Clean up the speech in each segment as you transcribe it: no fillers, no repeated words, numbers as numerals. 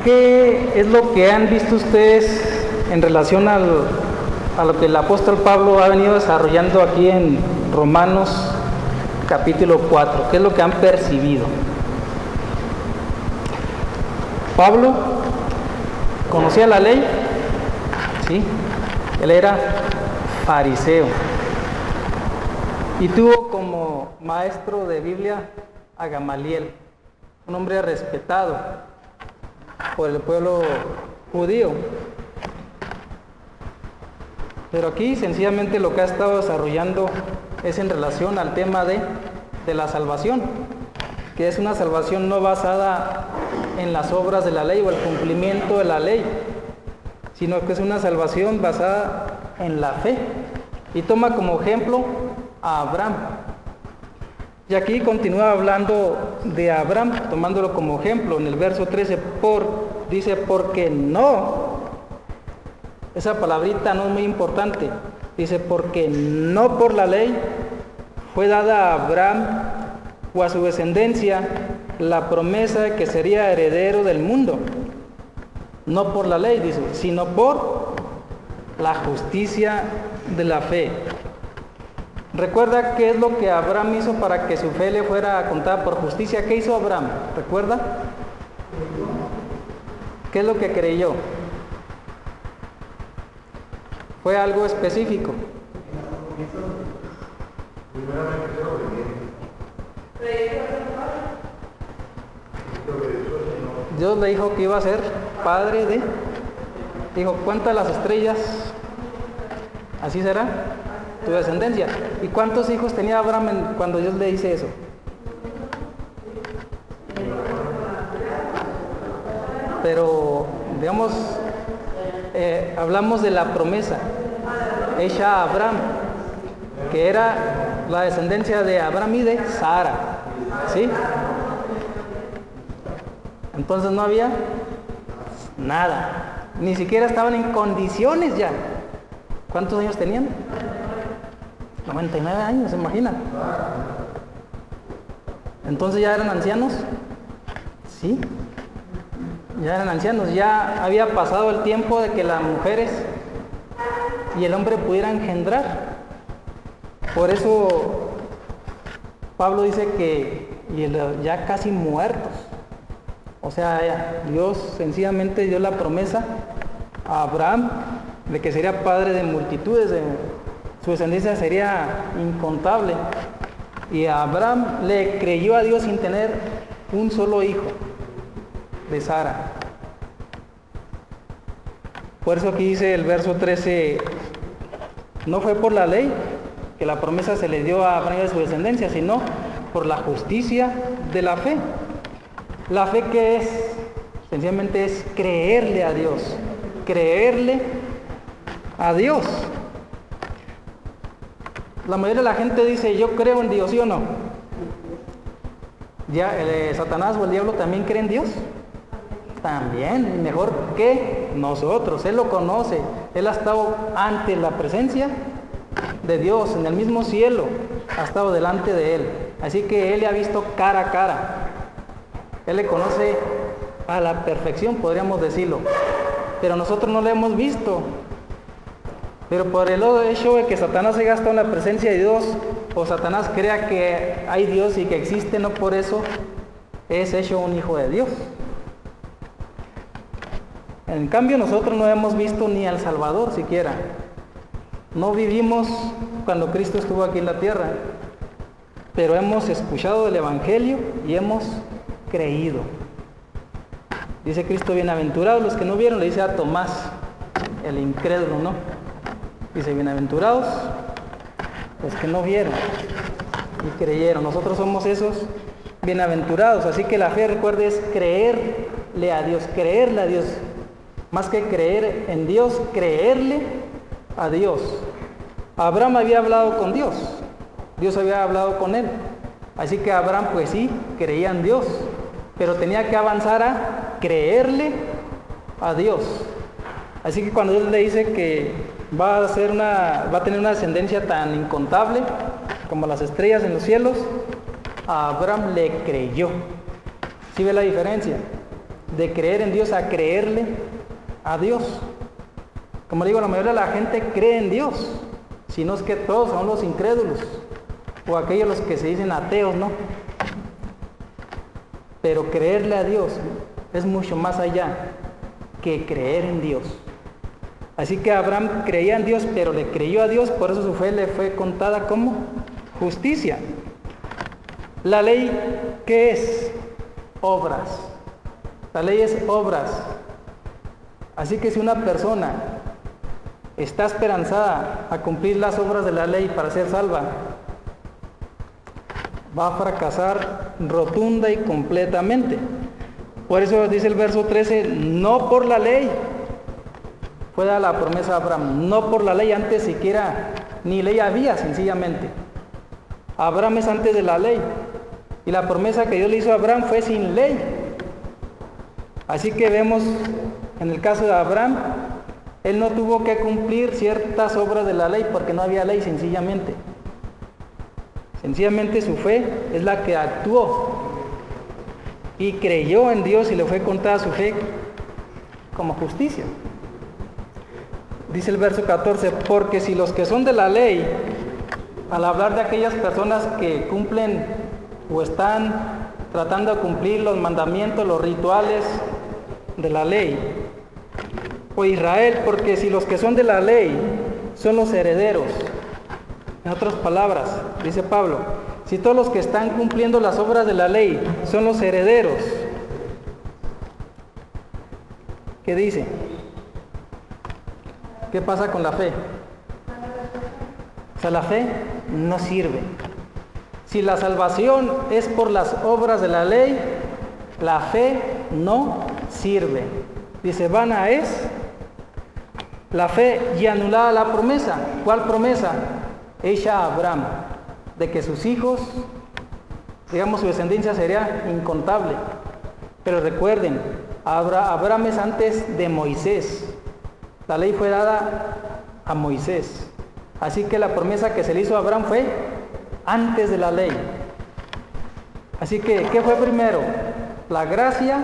¿qué es lo que han visto ustedes en relación a lo que el apóstol Pablo ha venido desarrollando aquí en Romanos capítulo 4? ¿Qué es lo que han percibido? Pablo conocía la ley, ¿sí? Él era fariseo y tuvo como maestro de Biblia a Gamaliel, un hombre respetado por el pueblo judío. Pero aquí sencillamente lo que ha estado desarrollando es en relación al tema de la salvación, que es una salvación no basada en las obras de la ley o el cumplimiento de la ley, sino que es una salvación basada en la fe. Y toma como ejemplo a Abraham. Y aquí continúa hablando de Abraham, tomándolo como ejemplo. En el verso 13 dice, porque no. Esa palabrita no es muy importante. Dice, porque no por la ley fue dada a Abraham o a su descendencia la promesa de que sería heredero del mundo. No por la ley, dice, sino por la justicia de la fe. ¿Recuerda qué es lo que Abraham hizo para que su fe le fuera contada por justicia? ¿Qué hizo Abraham? ¿Recuerda? ¿Qué es lo que creyó? Fue algo específico. Dios le dijo que iba a ser padre de... Dijo, cuenta las estrellas, así será tu descendencia. ¿Y cuántos hijos tenía Abraham cuando Dios le dice eso? Pero, digamos, hablamos de la promesa hecha a Abraham, que era la descendencia de Abraham y de Sara, ¿sí? Entonces no había nada, ni siquiera estaban en condiciones ya. ¿Cuántos años tenían? 99 años, ¿se imaginan? Entonces ya eran ancianos, ¿sí? Ya eran ancianos, ya había pasado el tiempo de que las mujeres y el hombre pudieran engendrar. Por eso Pablo dice que ya casi muertos. O sea, Dios sencillamente dio la promesa a Abraham de que sería padre de multitudes, su descendencia sería incontable. Y Abraham le creyó a Dios sin tener un solo hijo de Sara. Por eso aquí dice el verso 13, no fue por la ley que la promesa se le dio a Abraham y a su descendencia, sino por la justicia de la fe. La fe, que es, sencillamente es creerle a Dios, creerle a Dios. La mayoría de la gente dice, yo creo en Dios, ¿sí o no? Ya Satanás o el diablo también cree en Dios. También, mejor que nosotros. Él lo conoce, él ha estado ante la presencia de Dios, en el mismo cielo, ha estado delante de él. Así que él le ha visto cara a cara. Él le conoce a la perfección, podríamos decirlo. Pero nosotros no lo hemos visto. Pero por el hecho de que Satanás haya estado en la presencia de Dios, o Satanás crea que hay Dios y que existe, no por eso es hecho un hijo de Dios. En cambio, nosotros no hemos visto ni al Salvador siquiera. No vivimos cuando Cristo estuvo aquí en la tierra, pero hemos escuchado del Evangelio y hemos creído. Dice Cristo, bienaventurados los que no vieron, le dice a Tomás, el incrédulo, ¿no? Dice, bienaventurados los que no vieron y creyeron. Nosotros somos esos bienaventurados. Así que la fe, recuerde, es creerle a Dios, creerle a Dios. Más que creer en Dios, creerle a Dios. Abraham había hablado con Dios, Dios había hablado con él. Así que Abraham, pues sí, creía en Dios, pero tenía que avanzar a creerle a Dios. Así que cuando Dios le dice que va a tener una descendencia tan incontable como las estrellas en los cielos, a Abraham le creyó. ¿Sí ve la diferencia? de creer en Dios a creerle a Dios. Como digo, la mayoría de la gente cree en Dios, si no es que todos son los incrédulos, o aquellos los que se dicen ateos, ¿no? Pero creerle a Dios es mucho más allá que creer en Dios. Así que Abraham creía en Dios, pero le creyó a Dios, por eso su fe le fue contada como justicia. La ley, ¿qué es? Obras. La ley es obras. Así que si una persona está esperanzada a cumplir las obras de la ley para ser salva, va a fracasar rotunda y completamente. Por eso dice el verso 13, no por la ley fue dada la promesa a Abraham, no por la ley, antes siquiera ni ley había, sencillamente. Abraham es antes de la ley, y la promesa que Dios le hizo a Abraham fue sin ley. Así que vemos en el caso de Abraham, él no tuvo que cumplir ciertas obras de la ley porque no había ley, sencillamente. Sencillamente su fe es la que actuó y creyó en Dios y le fue contada su fe como justicia. Dice el verso 14, porque si los que son de la ley, al hablar de aquellas personas que cumplen o están tratando de cumplir los mandamientos, los rituales de la ley, o Israel, porque si los que son de la ley son los herederos. En otras palabras, dice Pablo, si todos los que están cumpliendo las obras de la ley son los herederos, ¿qué dice? ¿Qué pasa con la fe? O sea, la fe no sirve. Si la salvación es por las obras de la ley, la fe no sirve. Dice, vana es la fe y anulada la promesa. ¿Cuál promesa? Hecha a Abraham, de que sus hijos, digamos, su descendencia sería incontable. Pero recuerden, Abraham es antes de Moisés. La ley fue dada a Moisés. Así que la promesa que se le hizo a Abraham fue antes de la ley. Así que, ¿qué fue primero? ¿La gracia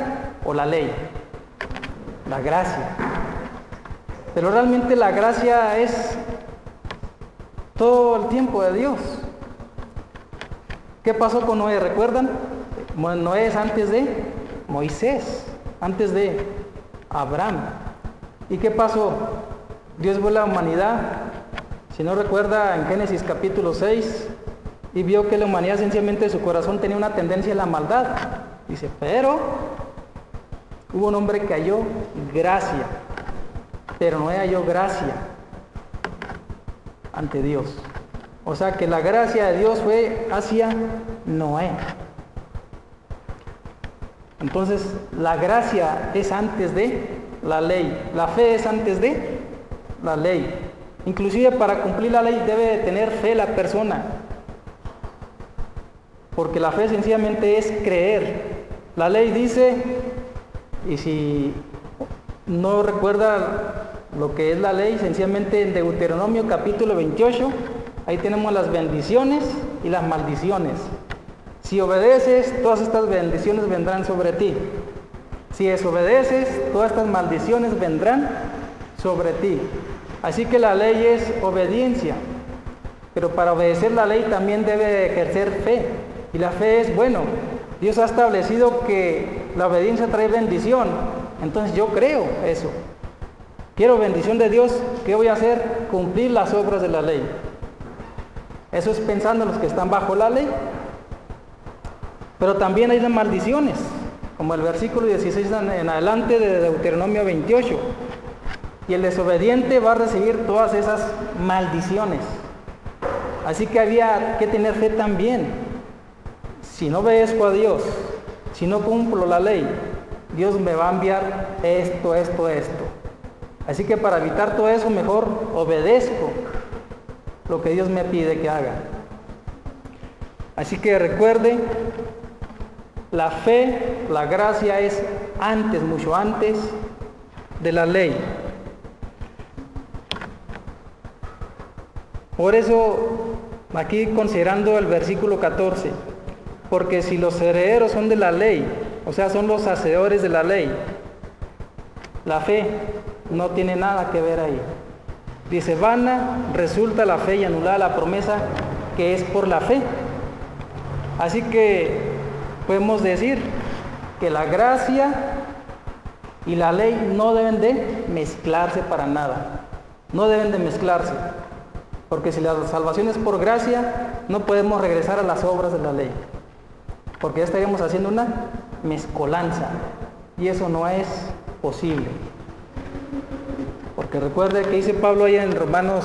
o la ley? La gracia. Pero realmente la gracia es todo el tiempo de Dios. ¿Qué pasó con Noé? ¿Recuerdan? Noé es antes de Moisés, antes de Abraham. ¿Y qué pasó? Dios vio la humanidad, si no recuerda, en Génesis capítulo 6, y vio que la humanidad sencillamente su corazón tenía una tendencia a la maldad. Dice, pero hubo un hombre que halló gracia, pero Noé halló gracia ante Dios. O sea que la gracia de Dios fue hacia Noé. Entonces, la gracia es antes de la ley. La fe es antes de la ley. Inclusive para cumplir la ley debe de tener fe la persona. Porque la fe sencillamente es creer. La ley dice, y si no recuerda lo que es la ley, sencillamente en Deuteronomio capítulo 28, ahí tenemos las bendiciones y las maldiciones. Si obedeces, todas estas bendiciones vendrán sobre ti. Si desobedeces, todas estas maldiciones vendrán sobre ti. Así que la ley es obediencia, pero para obedecer la ley también debe ejercer fe. Y la fe es, bueno, Dios ha establecido que la obediencia trae bendición, entonces yo creo eso. Quiero bendición de Dios, ¿qué voy a hacer? Cumplir las obras de la ley. Eso es pensando en los que están bajo la ley. Pero también hay las maldiciones, como el versículo 16 en adelante de Deuteronomio 28. Y el desobediente va a recibir todas esas maldiciones. Así que había que tener fe también. Si no obedezco a Dios, si no cumplo la ley, Dios me va a enviar esto. Así que para evitar todo eso, mejor obedezco lo que Dios me pide que haga. Así que recuerde, la fe, la gracia es antes, mucho antes de la ley. Por eso, aquí considerando el versículo 14, porque si los herederos son de la ley, o sea, son los hacedores de la ley. La fe no tiene nada que ver ahí. Dice, vana resulta la fe y anulada la promesa que es por la fe. Así que podemos decir que la gracia y la ley no deben de mezclarse para nada. No deben de mezclarse. Porque si la salvación es por gracia, no podemos regresar a las obras de la ley. Porque ya estaríamos haciendo una mezcolanza. Y eso no es posible. Porque recuerde que dice Pablo ahí en Romanos,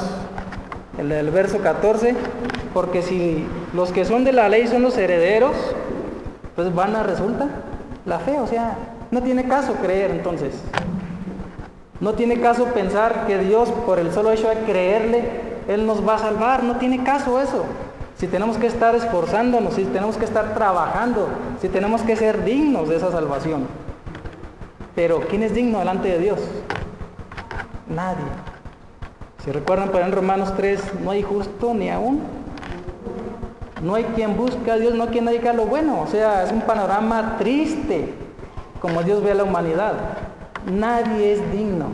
en el verso 14, porque si los que son de la ley son los herederos, pues vana resulta la fe. O sea, no tiene caso creer entonces. No tiene caso pensar que Dios, por el solo hecho de creerle, Él nos va a salvar. No tiene caso eso. Si tenemos que estar esforzándonos, si tenemos que estar trabajando, si tenemos que ser dignos de esa salvación. Pero ¿quién es digno delante de Dios? Nadie. Si recuerdan, por en Romanos 3, no hay justo ni aún. No hay quien busque a Dios, no hay quien diga lo bueno. O sea, es un panorama triste, como Dios ve a la humanidad. Nadie es digno.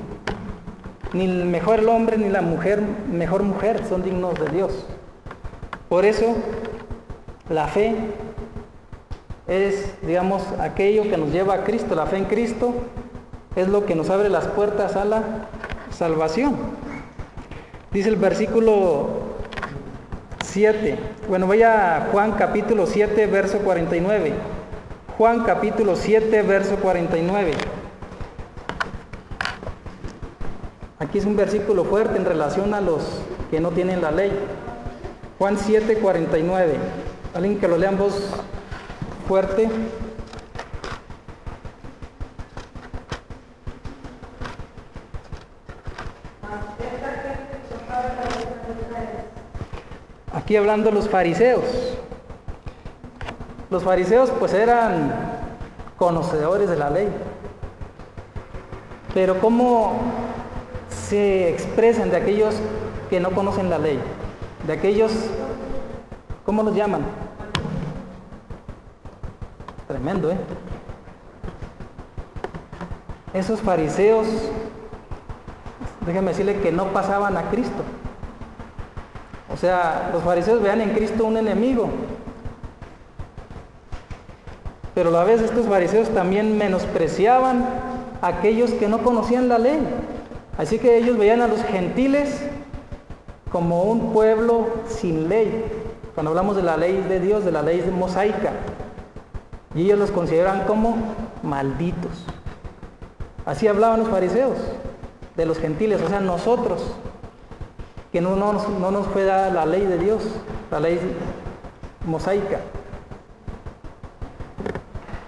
Ni el mejor hombre ni la mejor mujer son dignos de Dios. Por eso, la fe es, digamos, aquello que nos lleva a Cristo. La fe en Cristo es lo que nos abre las puertas a la salvación. Dice el versículo 7. Bueno, vaya a Juan capítulo 7, verso 49. Juan capítulo 7, verso 49. Aquí es un versículo fuerte en relación a los que no tienen la ley. Juan 7, 49. Alguien que lo lea en voz fuerte. Aquí hablando de los fariseos. Los fariseos pues eran conocedores de la ley. Pero ¿cómo se expresan de aquellos que no conocen la ley? De aquellos, ¿cómo los llaman? Tremendo, ¿eh? Esos fariseos, déjenme decirle que no pasaban a Cristo. O sea, los fariseos veían en Cristo un enemigo. Pero a la vez estos fariseos también menospreciaban a aquellos que no conocían la ley. Así que ellos veían a los gentiles como un pueblo sin ley. Cuando hablamos de la ley de Dios, de la ley mosaica. Y ellos los consideran como malditos. Así hablaban los fariseos de los gentiles, o sea, nosotros, que no nos fue dada la ley de Dios, la ley mosaica.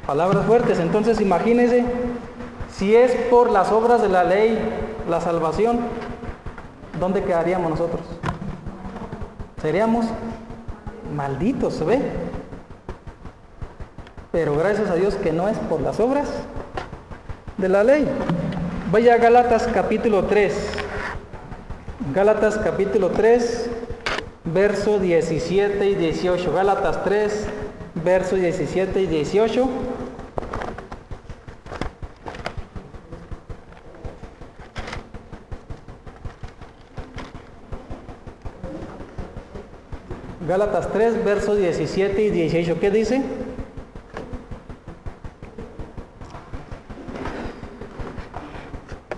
Palabras fuertes. Entonces imagínense, si es por las obras de la ley la salvación, ¿dónde quedaríamos nosotros? Seríamos malditos, ¿se ve? Pero gracias a Dios que no es por las obras de la ley. Vaya a Gálatas capítulo 3. Gálatas capítulo 3, verso 17 y 18. Gálatas 3, verso 17 y 18. Gálatas 3, versos 17 y 18. ¿Qué dice?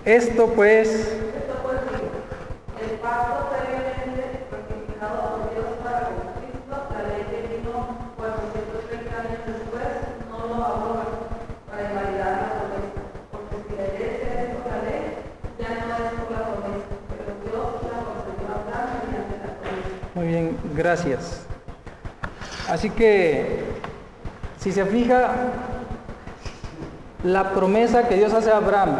Esto pues, el pacto previamente ratificado por Dios para con Cristo, la ley que vino 430 años después, no lo abroga para invalidar la promesa, porque si la iglesia es por la ley, ya no es por la promesa, pero Dios la concedió a Abraham mediante la promesa. muy bien, gracias. Así que, si se fija, la promesa que Dios hace a Abraham,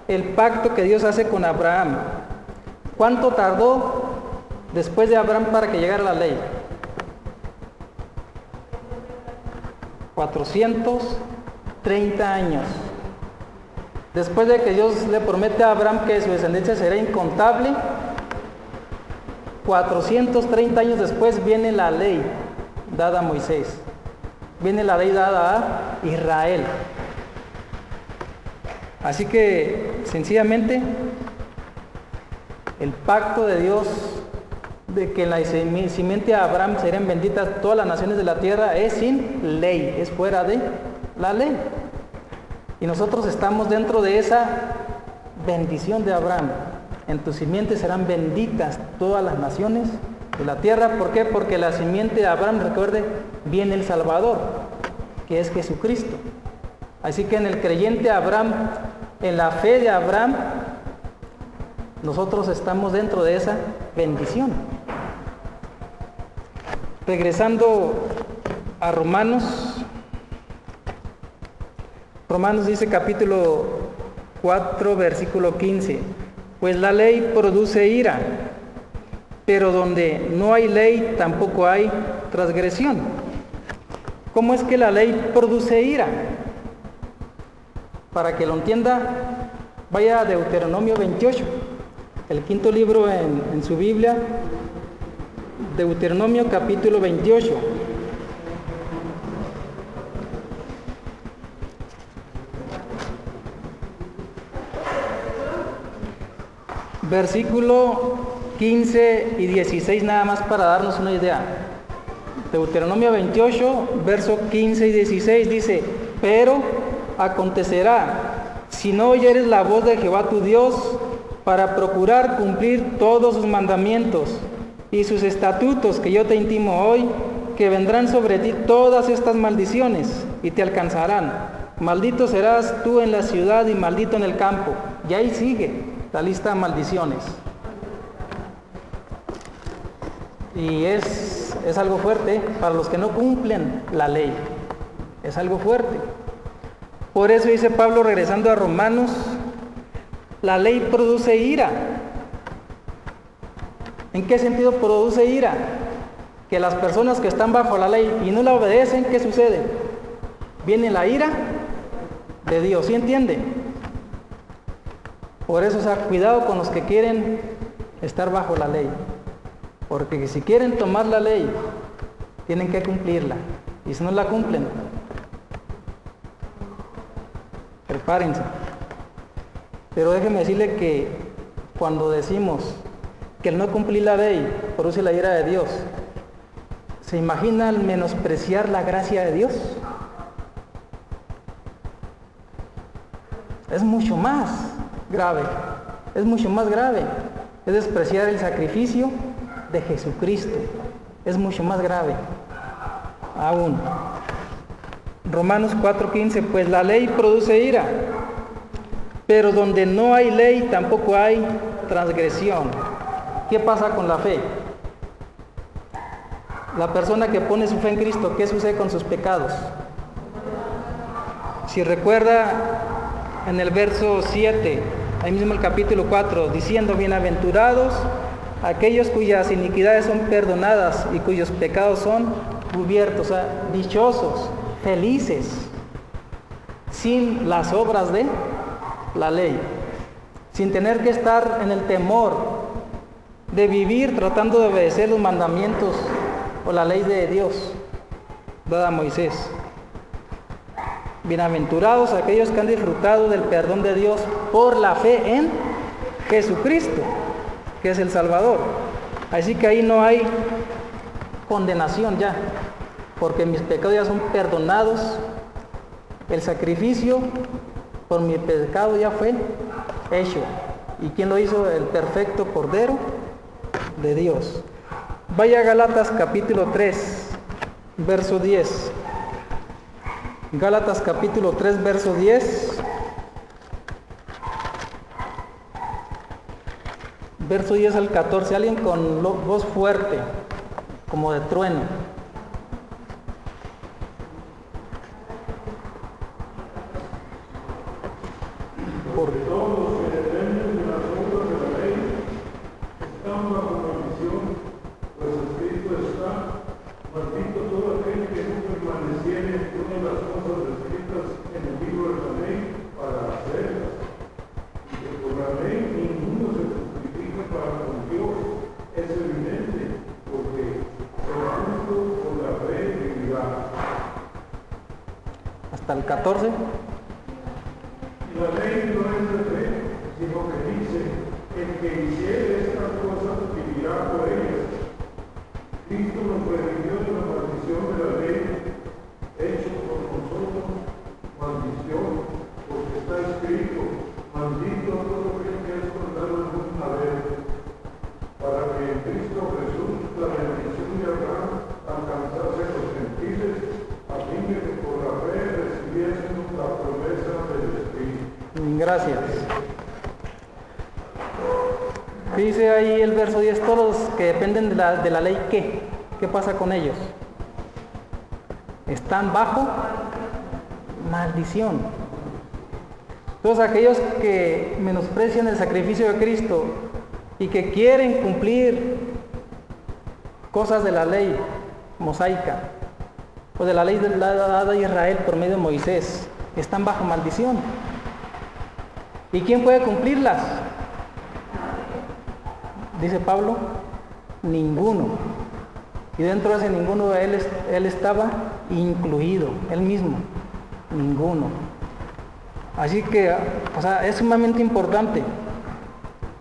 el pacto que Dios hace con Abraham, ¿cuánto tardó después de Abraham para que llegara la ley? 430 años. Después de que Dios le promete a Abraham que su descendencia será incontable, 430 años después viene la ley dada a Moisés. Viene la ley dada a Israel. Así que, sencillamente, el pacto de Dios de que en la simiente de Abraham serían benditas todas las naciones de la tierra es sin ley, es fuera de la ley. Y nosotros estamos dentro de esa bendición de Abraham. En tu simiente serán benditas todas las naciones de la tierra. ¿Por qué? Porque la simiente de Abraham, recuerde, viene el Salvador, que es Jesucristo. Así que en el creyente Abraham, en la fe de Abraham, nosotros estamos dentro de esa bendición. Regresando a Romanos dice capítulo 4, versículo 15, pues la ley produce ira, pero donde no hay ley tampoco hay transgresión. ¿Cómo es que la ley produce ira? Para que lo entienda, vaya a Deuteronomio 28, el quinto libro en su Biblia, Deuteronomio capítulo 28. Versículo 15 y 16 nada más para darnos una idea. Deuteronomio 28, verso 15 y 16 dice, pero acontecerá, si no oyeres la voz de Jehová tu Dios, para procurar cumplir todos sus mandamientos y sus estatutos que yo te intimo hoy, que vendrán sobre ti todas estas maldiciones y te alcanzarán. Maldito serás tú en la ciudad y maldito en el campo. Y ahí sigue la lista de maldiciones. Y es algo fuerte para los que no cumplen la ley. Es algo fuerte. Por eso dice Pablo, regresando a Romanos, la ley produce ira. ¿En qué sentido produce ira? Que las personas que están bajo la ley y no la obedecen, ¿qué sucede? Viene la ira de Dios, ¿sí entiende? Por eso, cuidado con los que quieren estar bajo la ley. Porque si quieren tomar la ley, tienen que cumplirla. Y si no la cumplen, prepárense. Pero déjeme decirle que cuando decimos que el no cumplir la ley produce la ira de Dios, ¿se imagina el menospreciar la gracia de Dios? Es mucho más grave, es mucho más grave. Es despreciar el sacrificio de Jesucristo. Es mucho más grave aún. Romanos 4:15, pues la ley produce ira, pero donde no hay ley tampoco hay transgresión. ¿Qué pasa con la fe? La persona que pone su fe en Cristo, ¿qué sucede con sus pecados? Si recuerda en el verso 7, ahí mismo el capítulo 4, diciendo, bienaventurados aquellos cuyas iniquidades son perdonadas y cuyos pecados son cubiertos, dichosos, felices, sin las obras de la ley, sin tener que estar en el temor de vivir tratando de obedecer los mandamientos o la ley de Dios dada a Moisés. Bienaventurados aquellos que han disfrutado del perdón de Dios por la fe en Jesucristo, que es el Salvador. Así que ahí no hay condenación ya, porque mis pecados ya son perdonados. El sacrificio por mi pecado ya fue hecho. ¿Y quién lo hizo? El perfecto Cordero de Dios. Vaya a Gálatas capítulo 3, verso 10. Gálatas capítulo 3, verso 10. Verso 10 al 14. Alguien con voz fuerte, como de trueno. Porque todos los que dependen de las obras de la ley están bajo maldición, pues escrito está, maldito todo aquel que no permaneciere en todas las cosas escritas en el libro de la ley para hacerlas. Y que por la ley ninguno se justifica para con Dios, es evidente, porque el justo por la fe vivirá. Hasta el 14. La ley no es de fe, sino que dice, el que hiciere estas cosas vivirá por ellas. Cristo nos redimió de la maldición de la ley, hecho por nosotros maldición, porque está escrito, maldito todo aquel que es condenado en una vez, para que en Cristo Jesús la bendición de Abraham alcanzase a los gentiles, a fin de que por la fe recibiésemos la promesa del Espíritu. Gracias. Dice ahí el verso 10, todos los que dependen de la ley, ¿qué pasa con ellos? Están bajo maldición. Todos aquellos que menosprecian el sacrificio de Cristo y que quieren cumplir cosas de la ley mosaica o de la ley dada a Israel por medio de Moisés, están bajo maldición. ¿Y quién puede cumplirlas? Dice Pablo, ninguno. Y dentro de ese ninguno él estaba incluido, él mismo, ninguno. Así que, es sumamente importante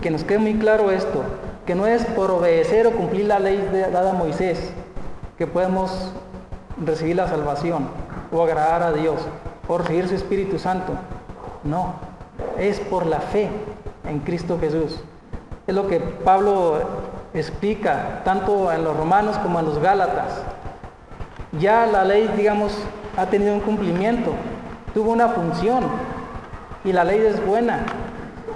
que nos quede muy claro esto, que no es por obedecer o cumplir la ley dada a Moisés que podemos recibir la salvación o agradar a Dios o recibir su Espíritu Santo. No, es por la fe en Cristo Jesús. Es lo que Pablo explica tanto en los Romanos como en los Gálatas. Ya la ley, ha tenido un cumplimiento, tuvo una función y la ley es buena,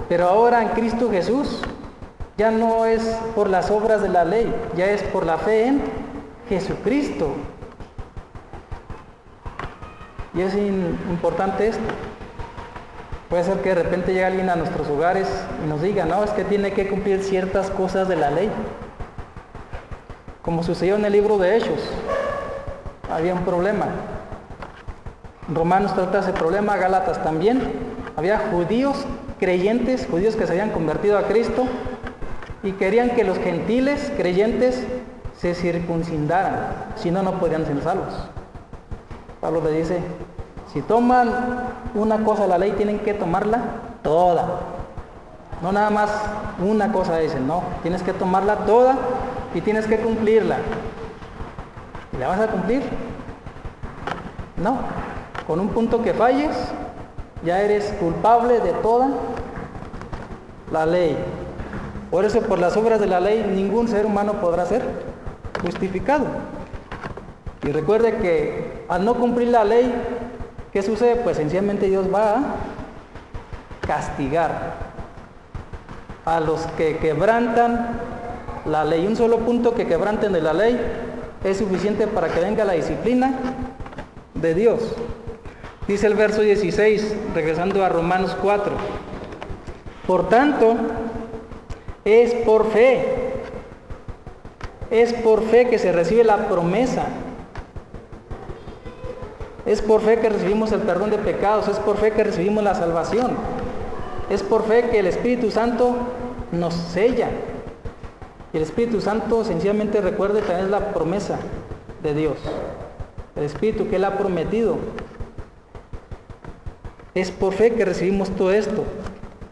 pero ahora en Cristo Jesús ya no es por las obras de la ley, ya es por la fe en Jesucristo. Y es importante esto. Puede ser que de repente llegue alguien a nuestros hogares y nos diga, no, es que tiene que cumplir ciertas cosas de la ley. Como sucedió en el libro de Hechos, había un problema. Romanos trata ese problema, Gálatas también. Había judíos creyentes, judíos que se habían convertido a Cristo y querían que los gentiles creyentes se circuncidaran, si no, no podían ser salvos. Pablo le dice, si toman una cosa de la ley, tienen que tomarla toda. No nada más una cosa dicen, no, tienes que tomarla toda y tienes que cumplirla. ¿Y la vas a cumplir? No. Con un punto que falles, ya eres culpable de toda la ley. Por eso, por las obras de la ley, ningún ser humano podrá ser justificado. Y recuerde que al no cumplir la ley, ¿qué sucede? Pues sencillamente Dios va a castigar a los que quebrantan la ley. Un solo punto que quebranten de la ley es suficiente para que venga la disciplina de Dios. Dice el verso 16, regresando a Romanos 4. Por tanto, es por fe que se recibe la promesa. Es por fe que recibimos el perdón de pecados, es por fe que recibimos la salvación. Es por fe que el Espíritu Santo nos sella. Y el Espíritu Santo, sencillamente recuerde, también es la promesa de Dios. El Espíritu que Él ha prometido. Es por fe que recibimos todo esto,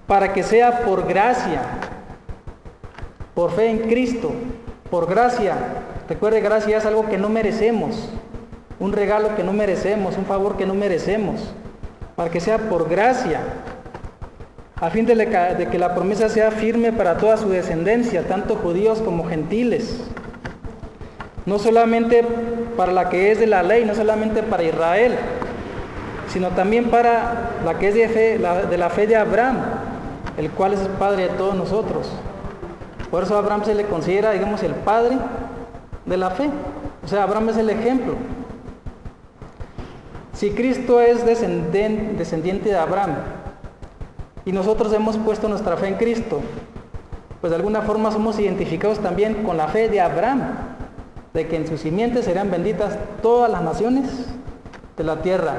para que sea por gracia, por fe en Cristo, por gracia. Recuerde, gracia es algo que no merecemos, un regalo que no merecemos, un favor que no merecemos, para que sea por gracia, a fin de que la promesa sea firme para toda su descendencia, tanto judíos como gentiles. No solamente para la que es de la ley, no solamente para Israel, sino también para la que es de la fe de Abraham, el cual es el padre de todos nosotros. Por eso a Abraham se le considera, el padre de la fe. O sea, Abraham es el ejemplo. Si Cristo es descendiente de Abraham y nosotros hemos puesto nuestra fe en Cristo, pues de alguna forma somos identificados también con la fe de Abraham, de que en sus simientes serán benditas todas las naciones de la tierra.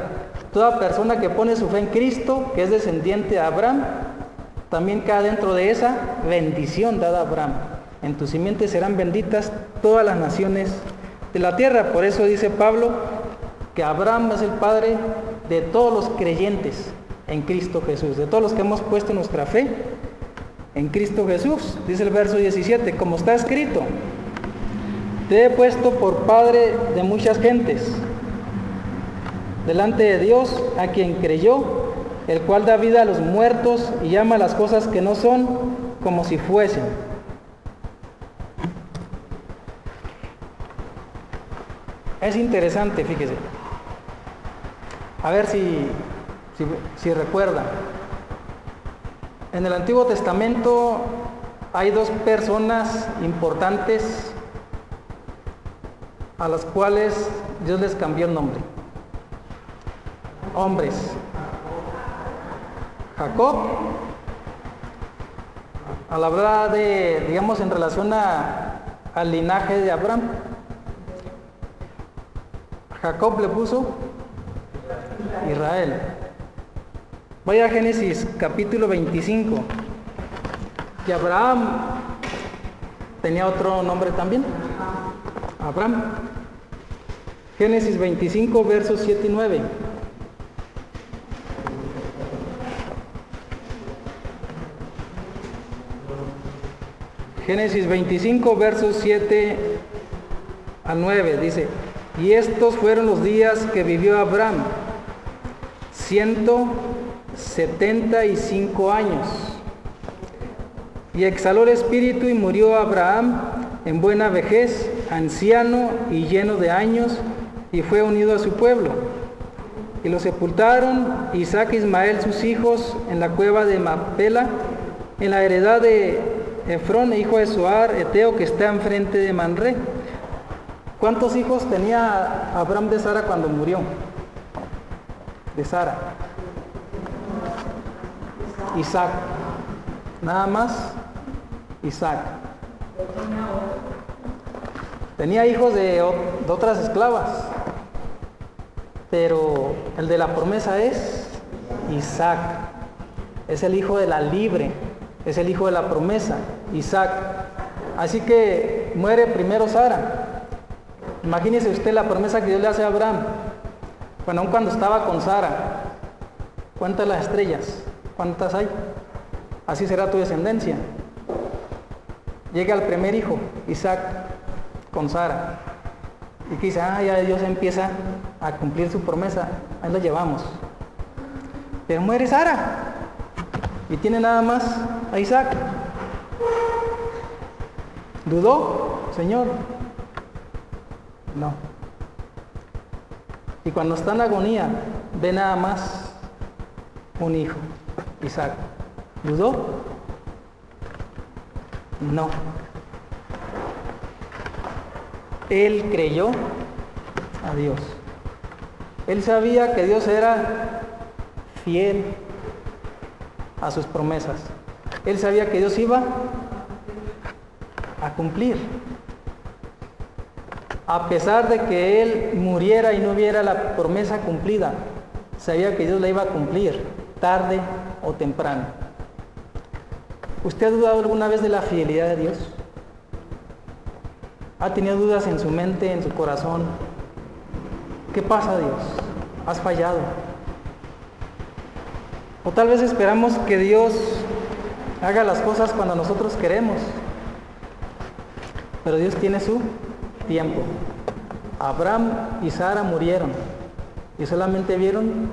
Toda persona que pone su fe en Cristo, que es descendiente de Abraham, también cae dentro de esa bendición dada a Abraham. En tus simientes serán benditas todas las naciones de la tierra. Por eso dice Pablo que Abraham es el padre de todos los creyentes en Cristo Jesús. De todos los que hemos puesto nuestra fe en Cristo Jesús. Dice el verso 17, como está escrito, te he puesto por padre de muchas gentes, delante de Dios, a quien creyó, el cual da vida a los muertos y llama las cosas que no son como si fuesen. Es interesante, fíjese. A ver si recuerdan. En el Antiguo Testamento hay dos personas importantes a las cuales Dios les cambió el nombre. Hombres. Jacob, al hablar de, digamos, en relación al linaje de Abraham, Jacob le puso Israel. Vaya a Génesis capítulo 25. Y Abraham tenía otro nombre también. Abraham. Génesis 25, versos 7 y 9. Génesis 25, versos 7 al 9, dice: y estos fueron los días que vivió Abraham, 175 años. Y exhaló el espíritu y murió Abraham en buena vejez, anciano y lleno de años, y fue unido a su pueblo. Y lo sepultaron Isaac e Ismael sus hijos en la cueva de Macpela, en la heredad de Efrón, hijo de Zoar, Eteo, que está enfrente de Manré. ¿Cuántos hijos tenía Abraham de Sara cuando murió? De Sara. Isaac. Nada más Isaac. Tenía hijos de otras esclavas, pero el de la promesa es Isaac. Es el hijo de la libre, es el hijo de la promesa, Isaac. Así que muere primero Sara. Imagínese usted la promesa que Dios le hace a Abraham. Bueno, aun cuando estaba con Sara, cuenta las estrellas, ¿cuántas hay? Así será tu descendencia. Llega el primer hijo, Isaac, con Sara. Y que dice, ya Dios empieza a cumplir su promesa, ahí lo llevamos. Pero muere Sara y tiene nada más a Isaac. ¿Dudó, Señor? No. Y cuando está en agonía, ve nada más un hijo, Isaac. ¿Dudó? No. Él creyó a Dios. Él sabía que Dios era fiel a sus promesas. Él sabía que Dios iba a cumplir. A pesar de que él muriera y no viera la promesa cumplida, sabía que Dios la iba a cumplir, tarde o temprano. ¿Usted ha dudado alguna vez de la fidelidad de Dios? ¿Ha tenido dudas en su mente, en su corazón? ¿Qué pasa, Dios? ¿Has fallado? O tal vez esperamos que Dios haga las cosas cuando nosotros queremos. Pero Dios tiene su tiempo. Abraham y Sara murieron y solamente vieron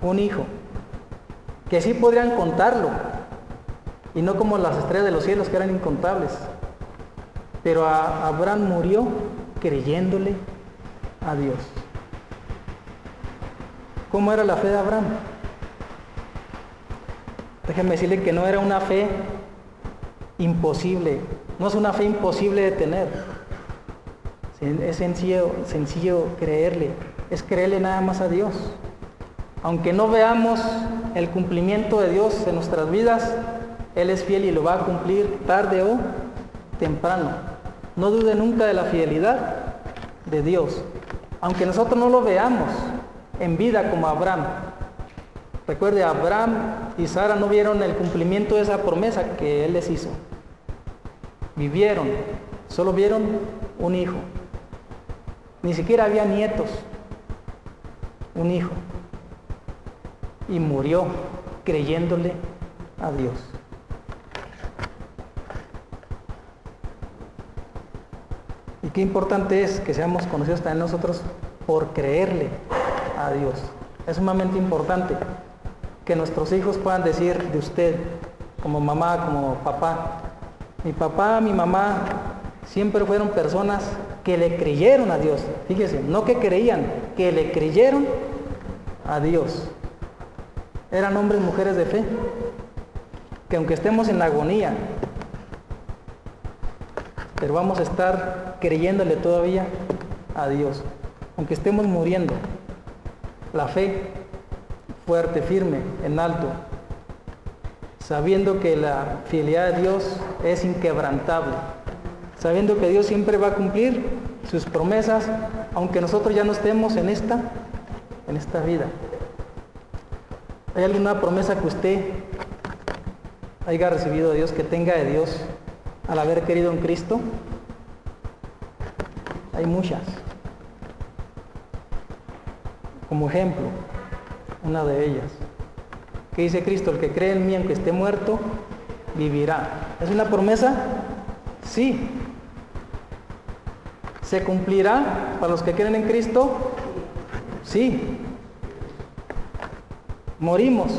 un hijo, que sí podrían contarlo, y no como las estrellas de los cielos que eran incontables. Pero Abraham murió creyéndole a Dios. ¿Cómo era la fe de Abraham? Déjenme decirle que no era una fe imposible, no es una fe imposible de tener. Es sencillo creerle, es creerle nada más a Dios. Aunque no veamos el cumplimiento de Dios en nuestras vidas, Él es fiel y lo va a cumplir tarde o temprano. No dude nunca de la fidelidad de Dios, aunque nosotros no lo veamos en vida como Abraham. Recuerde, Abraham y Sara no vieron el cumplimiento de esa promesa que Él les hizo. Vivieron, solo vieron un hijo. Ni siquiera había nietos. Un hijo. y murió creyéndole a Dios. Y qué importante es que seamos conocidos también nosotros por creerle a Dios. Es sumamente importante que nuestros hijos puedan decir de usted, como mamá, como papá, mi papá, mi mamá, siempre fueron personas que le creyeron a Dios. Fíjese, no que creían, que le creyeron a Dios. Eran hombres y mujeres de fe, que aunque estemos en la agonía, pero vamos a estar creyéndole todavía a Dios, aunque estemos muriendo. La fe fuerte, firme, en alto, sabiendo que la fidelidad de Dios es inquebrantable, sabiendo que Dios siempre va a cumplir sus promesas, aunque nosotros ya no estemos en esta vida. ¿Hay alguna promesa que usted haya recibido de Dios, que tenga de Dios al haber querido en Cristo? Hay muchas. Como ejemplo, una de ellas, que dice Cristo: el que cree en mí, aunque esté muerto, vivirá. ¿Es una promesa? Sí. ¿Se cumplirá para los que creen en Cristo? Sí. Morimos,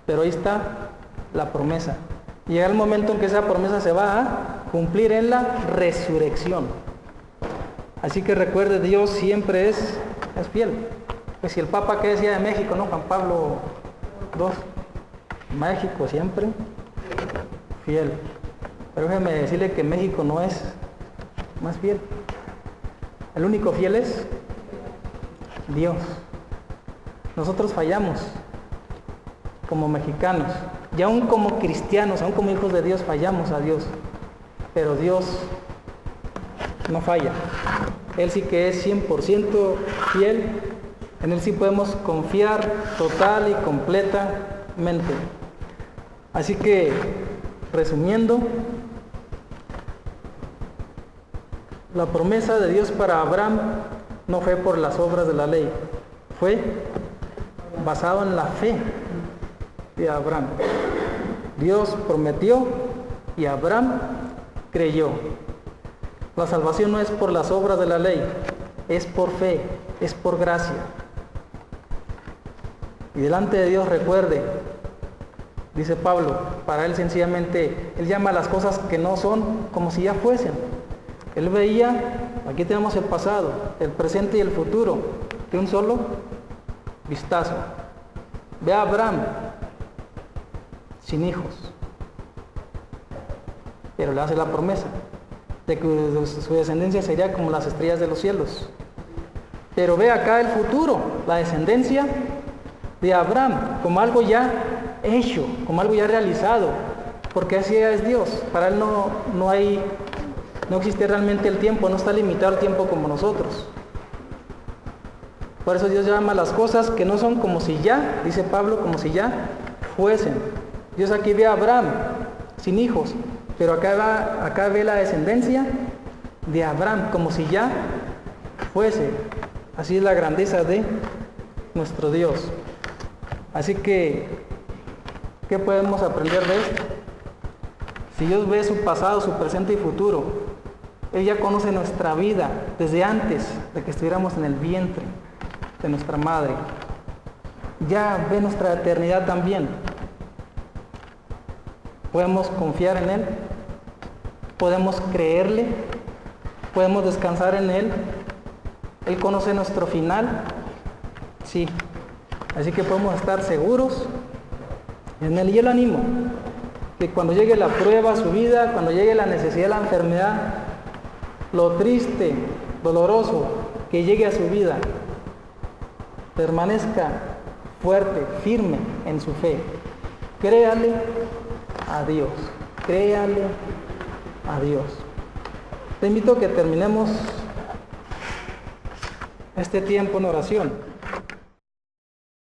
pero ahí está la promesa. Llega el momento en que esa promesa se va a cumplir en la resurrección. Así que recuerde, Dios siempre es fiel. Pues si el Papa que decía de México, ¿no? Juan Pablo II, México siempre fiel. Pero déjeme decirle que México no es más fiel. El único fiel es Dios. Nosotros fallamos como mexicanos, y aún como cristianos, aún como hijos de Dios, fallamos a Dios. Pero Dios no falla. Él sí que es 100% fiel. En Él sí podemos confiar total y completamente. Así que, resumiendo, la promesa de Dios para Abraham no fue por las obras de la ley, fue basado en la fe de Abraham. Dios prometió y Abraham creyó. La salvación no es por las obras de la ley, es por fe, es por gracia. Y delante de Dios, recuerde, dice Pablo, para él sencillamente, él llama a las cosas que no son como si ya fuesen. Él veía, aquí tenemos el pasado, el presente y el futuro, de un solo vistazo. Ve a Abraham, sin hijos, pero le hace la promesa de que su descendencia sería como las estrellas de los cielos. Pero ve acá el futuro, la descendencia de Abraham, como algo ya hecho, como algo ya realizado, porque así es Dios. Para Él no existe realmente el tiempo, no está limitado el tiempo como nosotros. Por eso Dios llama las cosas que no son como si ya, dice Pablo, como si ya fuesen. Dios aquí ve a Abraham sin hijos, pero acá ve la descendencia de Abraham como si ya fuese. Así es la grandeza de nuestro Dios. Así que, ¿qué podemos aprender de esto? Si Dios ve su pasado, su presente y futuro, Él ya conoce nuestra vida desde antes de que estuviéramos en el vientre de nuestra madre. Ya ve nuestra eternidad también. Podemos confiar en Él, podemos creerle, podemos descansar en Él. Él conoce nuestro final, sí. Así que podemos estar seguros en Él. Y yo le animo que cuando llegue la prueba a su vida, cuando llegue la necesidad, la enfermedad, lo triste, doloroso que llegue a su vida, permanezca fuerte, firme en su fe. Créale a Dios, créale a Dios. Te invito a que terminemos este tiempo en oración.